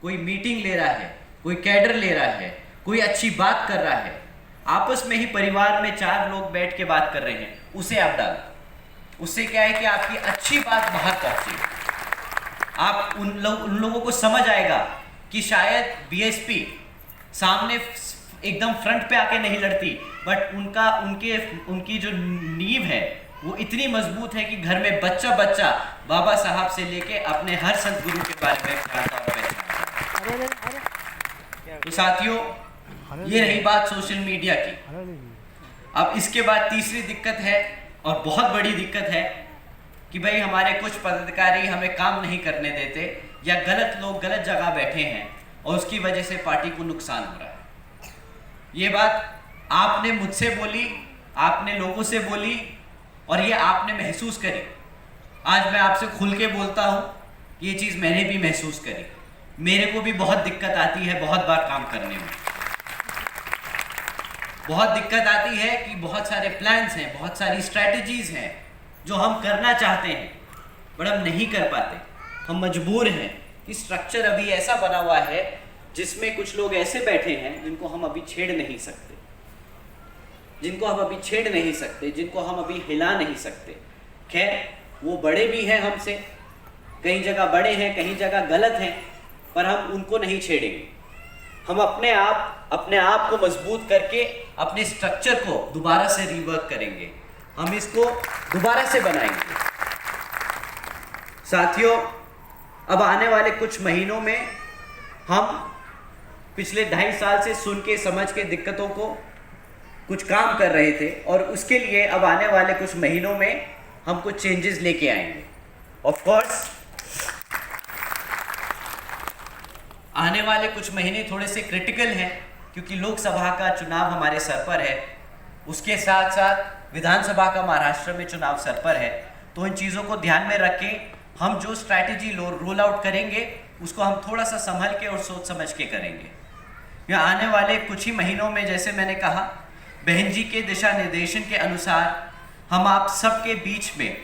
कोई मीटिंग ले रहा है, कोई कैडर ले रहा है, कोई अच्छी बात कर रहा है, आपस में ही परिवार में 4 लोग बैठ के बात कर रहे हैं, उसे आप डालो। उससे क्या है कि आपकी अच्छी बात बाहर पहुंचेगी। आप उन लोगों को समझ आएगा कि शायद बीएसपी सामने एकदम फ्रंट पे आके नहीं लड़ती, बट उनकी जो नींव है वो इतनी मजबूत है कि घर में बच्चा बच्चा बाबा साहब से लेके अपने हर संत गुरु के बारे में जानता और पहचानता है। तो साथियों, ये रही बात सोशल मीडिया की। अब इसके बाद तीसरी दिक्कत है, और बहुत बड़ी दिक्कत है, कि भाई हमारे कुछ पदाधिकारी हमें काम नहीं करने देते, या गलत लोग गलत जगह बैठे हैं और उसकी वजह से पार्टी को नुकसान हो रहा है। ये बात आपने मुझसे बोली, आपने लोगों से बोली, और ये आपने महसूस करी। आज मैं आपसे खुल के बोलता हूँ, ये चीज़ मैंने भी महसूस करी। मेरे को भी बहुत दिक्कत आती है बहुत बार काम करने में। बहुत दिक्कत आती है कि बहुत सारे प्लान्स हैं, बहुत सारी स्ट्रैटेजीज हैं जो हम करना चाहते हैं, बट हम नहीं कर पाते। हम मजबूर हैं कि स्ट्रक्चर अभी ऐसा बना हुआ है जिसमें कुछ लोग ऐसे बैठे हैं जिनको हम अभी छेड़ नहीं सकते, जिनको हम अभी हिला नहीं सकते। खैर, वो बड़े भी हैं हमसे, कई जगह बड़े हैं, कहीं जगह गलत हैं, पर हम उनको नहीं छेड़ेंगे। हम अपने आप को मजबूत करके अपने स्ट्रक्चर को दोबारा से रिवर्क करेंगे, हम इसको दोबारा से बनाएंगे। साथियों, अब आने वाले कुछ महीनों में हम पिछले 2.5 साल से सुन के समझ के दिक्कतों को कुछ काम कर रहे थे, और उसके लिए अब आने वाले कुछ महीनों में हम कुछ चेंजेस लेके आएंगे। ऑफ कोर्स आने वाले कुछ महीने थोड़े से क्रिटिकल हैं, क्योंकि लोकसभा का चुनाव हमारे सर पर है, उसके साथ साथ विधानसभा का महाराष्ट्र में चुनाव सर पर है। तो इन चीज़ों को ध्यान में रख के हम जो स्ट्रैटेजी रोल आउट करेंगे उसको हम थोड़ा सा संभल के और सोच समझ के करेंगे। या आने वाले कुछ ही महीनों में, जैसे मैंने कहा, बहन जी के दिशा निर्देशन के अनुसार हम आप सबके बीच में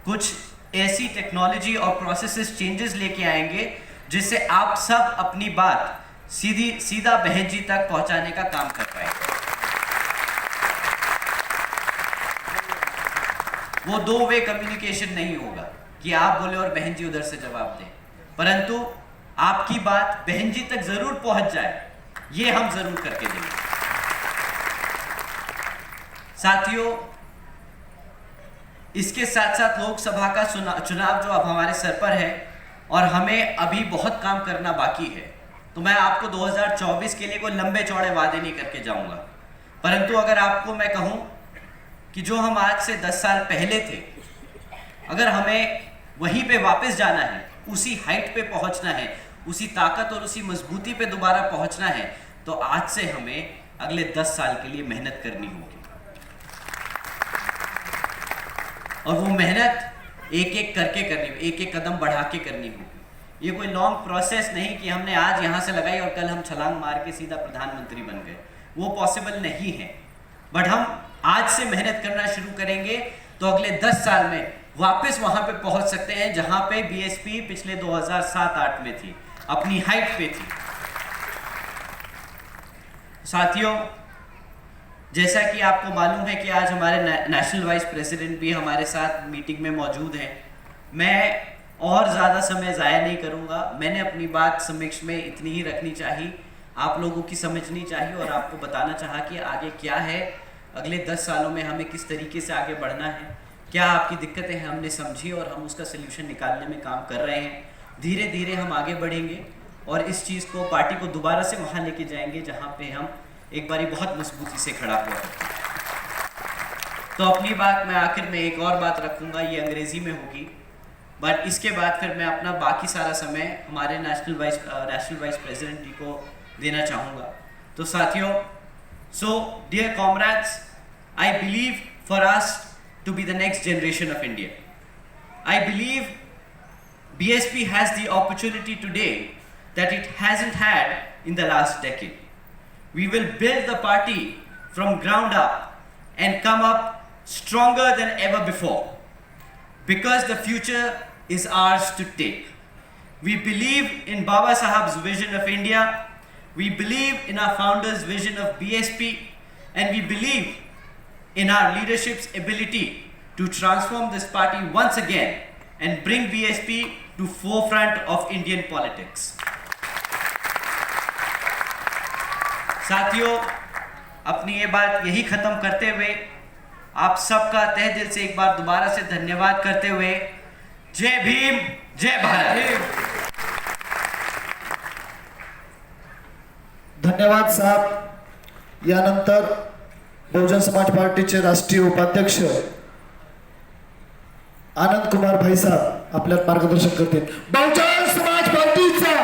कुछ ऐसी टेक्नोलॉजी और प्रोसेसेस चेंजेस लेके आएंगे जिससे आप सब अपनी बात सीधा बहन जी तक पहुंचाने का काम कर पाएंगे। वो 2 वे कम्युनिकेशन नहीं होगा कि आप बोले और बहन जी उधर से जवाब दें, परंतु आपकी बात बहन जी तक जरूर पहुंच जाए, ये हम जरूर करके देंगे। साथियों, इसके साथ साथ लोकसभा का चुनाव जो अब हमारे सर पर है और हमें अभी बहुत काम करना बाकी है, तो मैं आपको 2024 के लिए कोई लंबे चौड़े वादे नहीं करके जाऊंगा, परंतु अगर आपको मैं कहूं कि जो हम आज से 10 साल पहले थे, अगर हमें वहीं पे वापस जाना है, उसी हाइट पे पहुंचना है, उसी ताकत और उसी मजबूती पे दोबारा पहुंचना है, तो आज से हमें अगले 10 साल के लिए मेहनत करनी होगी। और वो मेहनत एक एक करके करनी होगी, एक एक कदम बढ़ा के करनी होगी। ये कोई लॉन्ग प्रोसेस नहीं कि हमने आज यहाँ से लगाई और कल हम छलांग मार के सीधा प्रधानमंत्री बन गए, वो पॉसिबल नहीं है। बट हम आज से मेहनत करना शुरू करेंगे तो अगले 10 साल में वापस वहां पे पहुंच सकते हैं जहां पे बीएसपी पिछले 2007-8 में थी, अपनी हाइट पे थी। साथियों, जैसा कि आपको मालूम है कि आज हमारे नेशनल वाइस प्रेसिडेंट भी हमारे साथ मीटिंग में मौजूद हैं। मैं और ज़्यादा समय ज़ाया नहीं करूँगा, मैंने अपनी बात समक्ष में इतनी ही रखनी चाहिए, आप लोगों की समझनी चाहिए और आपको बताना चाहा कि आगे क्या है, अगले 10 सालों में हमें किस तरीके से आगे बढ़ना है, क्या आपकी दिक्कतें हैं हमने समझी और हम उसका सल्यूशन निकालने में काम कर रहे हैं। धीरे धीरे हम आगे बढ़ेंगे और इस चीज़ को, पार्टी को दोबारा से वहाँ लेके जाएंगे जहाँ पे हम एक बारी बहुत मजबूती से खड़ा हुआ है। तो अपनी बात मैं आखिर में एक और बात रखूँगा, ये अंग्रेज़ी में होगी, बट इसके बाद फिर मैं अपना बाकी सारा समय हमारे नेशनल वाइस प्रेसिडेंट जी को देना चाहूँगा। तो साथियों, so dear comrades, I believe for us to be the next generation of India. I believe BSP has the opportunity today that it hasn't had in the last decade. We will build the party from ground up and come up stronger than ever before, because the future is ours to take. We believe in Baba Saheb's vision of India. We believe in our founder's vision of BSP, and we believe in our leadership's ability to transform this party once again and bring BSP to forefront of Indian politics. साथियों, अपनी ये बात यही खत्म करते हुए आप सबका तहे दिल से एक बार दोबारा से धन्यवाद करते हुए जय भीम, जय भारत. धन्यवाद साहेब. यानंतर बहुजन समाज पार्टीचे राष्ट्रीय उपाध्यक्ष आनंद कुमार भाई साहब आपल्याला मार्गदर्शन करतील. बहुजन समाज पार्टीचा